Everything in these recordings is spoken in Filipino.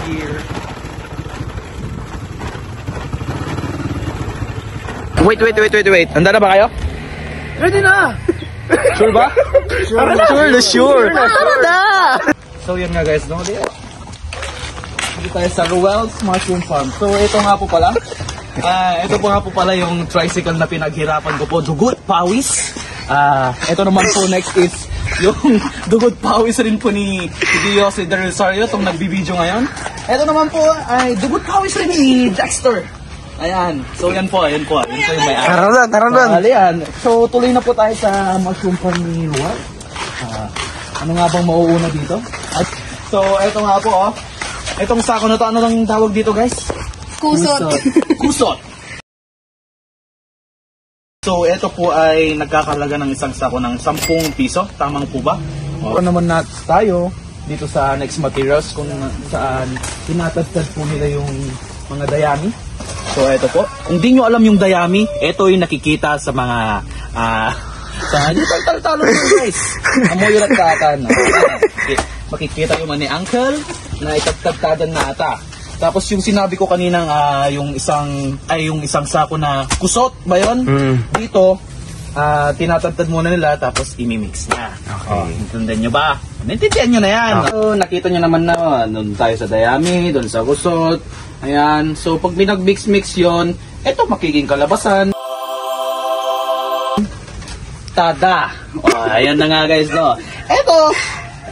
here. Wait. Handa na ba kayo? Ready na! Sure ba? Sure. So yun nga guys, no? Dito tayo sa Ruel's Mushroom Farm. So ito nga po pala. Ito po nga po pala yung tricycle na pinaghirapan ko po. Dugot, pawis. Ito naman po next is yung dugot pawis rin po ni Dios Del Rosario, itong nagbibideo ngayon. Ito naman po ay dugot pawis rin ni Dexter. Ayan. So yan po. Yan po yung may Tara doon. Ayan. So tuloy na po tayo sa mushroom farm ni Ruel. Ano nga bang mauuna dito? So ito nga po oh. Itong sako na to, ano lang tawag dito guys? Kusot. So ito po ay nagkakalaga ng isang sako ng 10 piso. Tamang po ba? O naman tayo dito sa Next Materials kung saan tinatagtad po nila yung mga dayami. So ito po. Kung di nyo alam yung dayami, ito yung nakikita sa mga sa talo guys. Amoy ratatan. Makikita yung ni Uncle na itagtagtadan na ata. Tapos yung sinabi ko kaninang yung isang sako na kusot ba yun? Dito tinatagtad muna nila tapos imimix na. Okay. Intindihan nyo ba? Naintindihan nyo na yan. Okay. So, nakita nyo naman na doon tayo sa dayami, doon sa kusot. Ayan. So pag minag-mix-mix yun, ito magiging kalabasan. Tada! Ayan na nga guys, no? Ito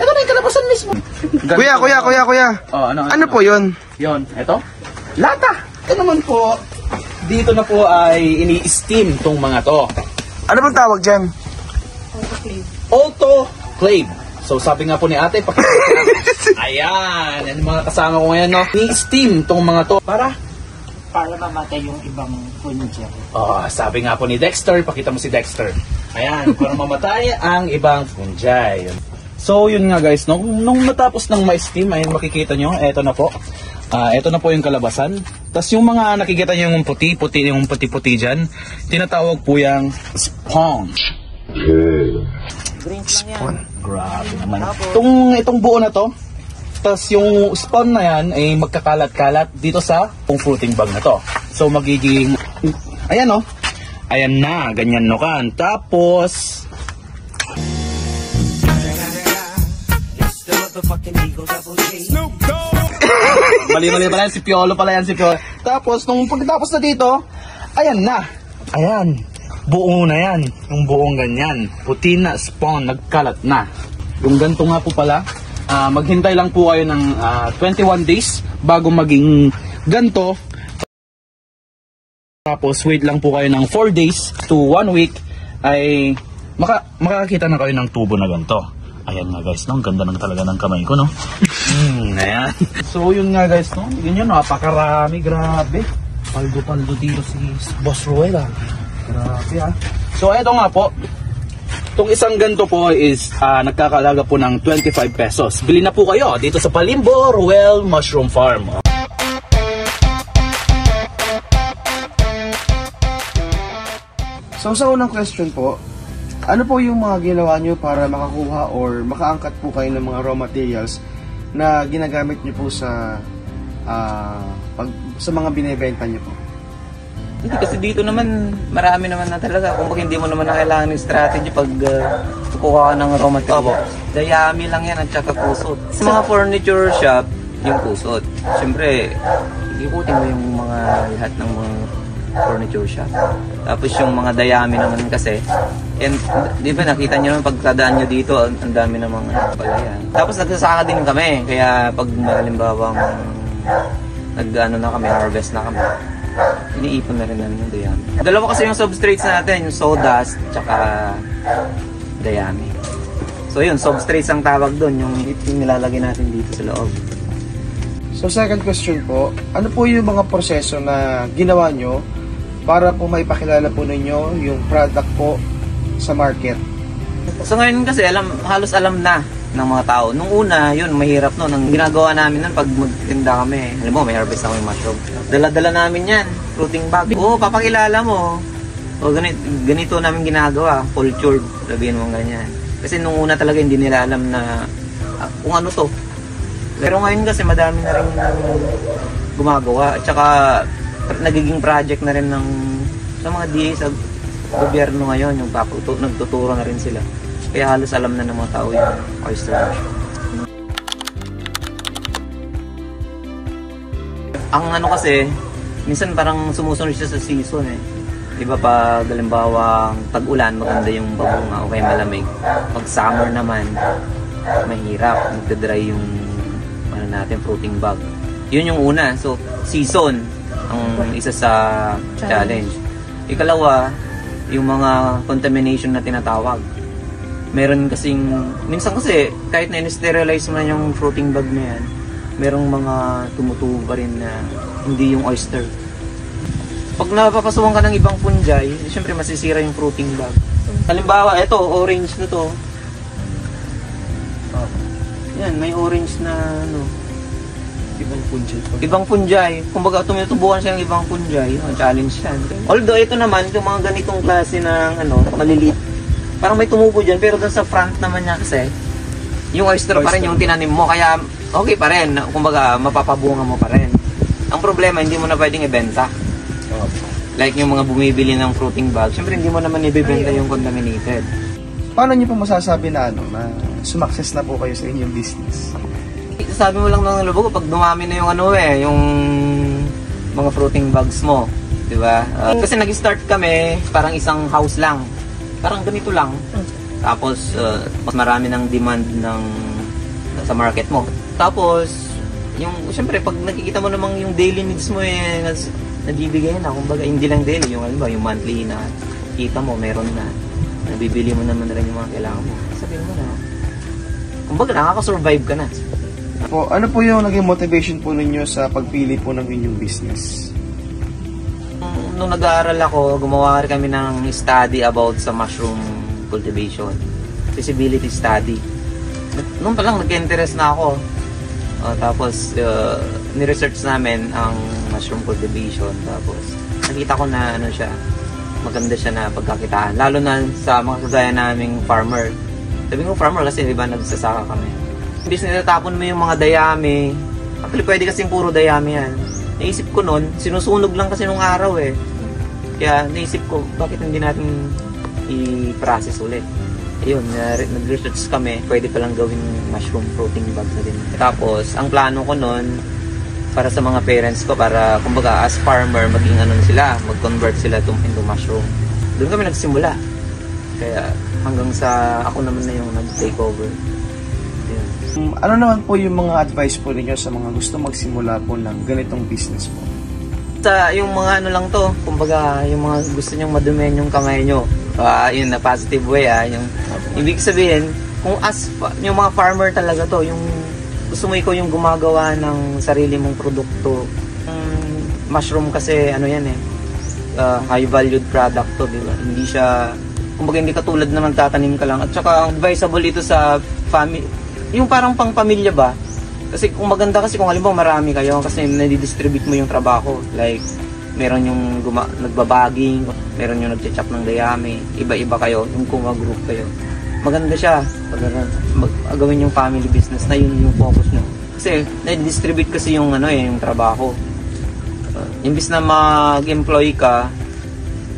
na yung kalabasan mismo. Kuya. Ano po yun? Yun, ito. Lata. Ito naman po, dito na po ay ini-steam tong mga to. Ano bang tawag dyan? Autoclave. So sabi nga po ni ate, ayan, yan mga kasama ko ngayon, no? Ni-steam tong mga to. Para mamatay yung ibang fungi. Sabi nga po ni Dexter, pakita mo si Dexter. Ayan, para mamatay ang ibang fungi. So yun nga guys, no? Nung natapos ng ma-steam, ayun makikita nyo, eto na po. Ito na po yung kalabasan. Tapos yung mga nakikita nyo yung puti-puti dyan, tinatawag po yung sponge. Greens lang yan. Grabe naman. Itong buo na to, tapos yung spawn na yan ay magkakalat-kalat dito sa fruiting bag na to. So magiging, ayan o. Ayan na, ganyan no kan. Tapos, mali pala yan, si Piolo pala yan, si Piolo. Tapos, nung pagkatapos na dito, ayan na. Ayan, buo na yan. Yung buong ganyan. Puti na spawn, nagkalat na. Yung ganito nga po pala, maghintay lang po kayo ng 21 days bago maging ganito. Tapos wait lang po kayo ng 4 days to 1 week ay makakakita na kayo ng tubo na ganito. Ayan nga guys, no? Ang ganda ng talaga ng kamay ko, no? Ayan. So yun nga guys, no? Yun, napakarami, grabe. Paldo-paldo dito si Boss Ruel, Grabe, So eto nga po, itong isang ganito po is nagkakalaga po ng 25 pesos. Bili na po kayo dito sa Palimbo Ruel Mushroom Farm. So sa unang question po, ano po yung mga ginawa nyo para makakuha or makaangkat po kayo ng mga raw materials na ginagamit nyo po sa mga binebenta nyo po? Hindi kasi dito naman, marami naman na talaga. Kung hindi mo naman na kailangan ng strategy pag kukuha ka ng raw materials. Dayami lang yan at saka kusot. Sa mga furniture shop, yung kusot. Siyempre, ikutin mo yung mga lahat ng mga furniture shop. Tapos yung mga dayami naman kasi, and, di ba nakita nyo naman pagkadaan nyo dito, ang dami ng mga palayan. Tapos nagsasaka din kami, kaya pag halimbawang na kami, harvest na kami, iniipon na rin namin yung dayami. Dalawa kasi yung substrates natin, yung sawdust, tsaka dayami. So yun, substrates ang tawag doon, yung nilalagay natin dito sa loob. So second question po, ano po yung mga proseso na ginawa nyo para po maipakilala po ninyo yung product po sa market? So ngayon kasi halos alam na ng mga tao. Nung una, yun, mahirap no. Ang ginagawa namin nun pag magtinda kami, alam mo, may harvest ako yung mushroom. Dala-dala namin yan, fruiting bag. Oo, papakilala mo. O ganito namin ginagawa, cultured, sabihin mo ganyan. Kasi nung una talaga hindi nila alam na kung ano to. Pero ngayon kasi madami na rin gumagawa at saka nagiging project na rin ng sa mga DA sa gobyerno ngayon, yung nagtuturo na rin sila. Kaya halos alam na ng mga tao yung oyster mushroom. Ang ano kasi, minsan parang sumusunod siya sa season eh. Diba pag halimbawa tag-ulan, maganda yung babunga o kaya malamig. Pag summer naman, mahirap. Nagdadry yung ano natin, fruiting bag. Yun yung una. So, season ang isa sa challenge. Ikalawa, yung mga contamination na tinatawag. Meron kasing, minsan kasi, kahit na in-sterilize mo na yung fruiting bag na yan, merong mga tumutubo pa rin na hindi yung oyster. Pag napapasukan ka ng ibang fungi, siyempre masisira yung fruiting bag. Halimbawa, ito, orange na to. Yan, may orange na ano. Ibang fungi. Ibang fungi. Kumbaga, tumutubukan siya ng ibang fungi. Challenge yan. Although, ito naman, yung mga ganitong klase ng ano, maliliit. Parang may tumubo dyan, pero doon sa front naman niya kasi, yung oyster pa rin yung tinanim mo. Kaya, okay pa rin. Kumbaga, mapapabunga mo pa rin. Ang problema, hindi mo na pwedeng ibenta. Like yung mga bumibili ng fruiting bag, syempre hindi mo naman ibebenta yung contaminated. Paano niyo po masasabi na na sumakses na po kayo sa inyong business? Sabi mo lang ng lubog pag dumami na yung yung mga fruiting bags mo, di ba? Kasi nag-start kami, parang isang house lang. Parang ganito lang. Tapos mas marami ng demand sa market mo. Tapos yung syempre pag nakikita mo namang yung daily needs mo nabibigay na, kumbaga hindi lang daily, yung yung monthly na kita mo, meron na, nabibili mo naman na rin yung mga kailangan mo. Sabihin mo na, kumbaga nakaka-survive ka na. Ano po yung naging motivation po ninyo sa pagpili po ng inyong business? Nung nag-aaral ako, gumawa rin kami ng study about sa mushroom cultivation. Feasibility study. Noon pa lang nag-interest na ako. Tapos, ni-research namin ang mushroom cultivation. Tapos, nakita ko na ano siya, maganda siya na pagkakitaan. Lalo na sa mga kagaya naming farmer. Sabi ko farmer kasi diba nagsasaka kami. Imbis na natapon mo yung mga dayami, actually pwede kasing puro dayami yan. Naisip ko nun, sinusunog lang kasi nung araw eh. Kaya naisip ko, bakit hindi natin i-process ulit? Ayun, nag-research kami, pwede palang gawing mushroom fruiting bag na din. Tapos, ang plano ko nun, para sa mga parents ko, para kumbaga as farmer, maging ano sila, mag-convert sila into mushroom. Doon kami nagsimula. Kaya hanggang sa ako naman na yung nag-take over. Ano naman po yung mga advice po ninyo sa mga gusto magsimula po ng ganitong business po? Sa yung mga ano lang to, kumbaga yung mga gusto nyong madumihan yung kamay nyo. Yun na positive way yung ibig sabihin, kung yung mga farmer talaga to, yung gusto mo ikaw yung gumagawa ng sarili mong produkto. Mushroom kasi ano yan high valued product to, di ba? Hindi siya, kumbaga hindi katulad na magtatanim ka lang. At saka advisable ito sa family, yung parang pang pamilya ba? Kasi kung maganda kasi kung halimbawa marami kayo kasi nadi-distribute mo yung trabaho. Like, meron yung nagbabaging, meron yung nagche-chop ng dayami, iba-iba kayo, yung group kayo. Maganda siya pag gawin yung family business na yun yung focus nyo. Kasi nadi-distribute kasi yung yung trabaho. Imbis na mag-employ ka,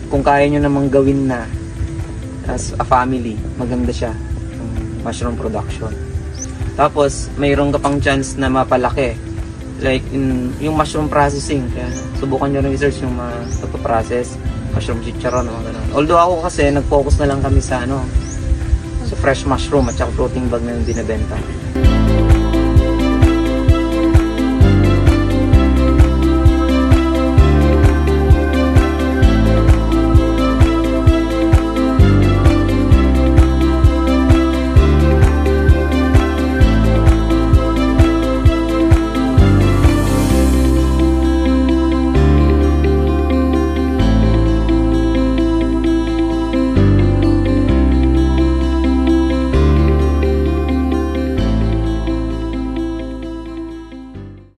kung kaya nyo namang gawin na as a family, maganda siya yung mushroom production. Tapos, mayroon ka pang chance na mapalaki. Like, yung mushroom processing. Kaya, subukan nyo rin research yung pagpaprocess. Mushroom chicharon, mga ganun. Although ako kasi, nag-focus na lang kami sa sa fresh mushroom at saka floating bag na yung binibenta.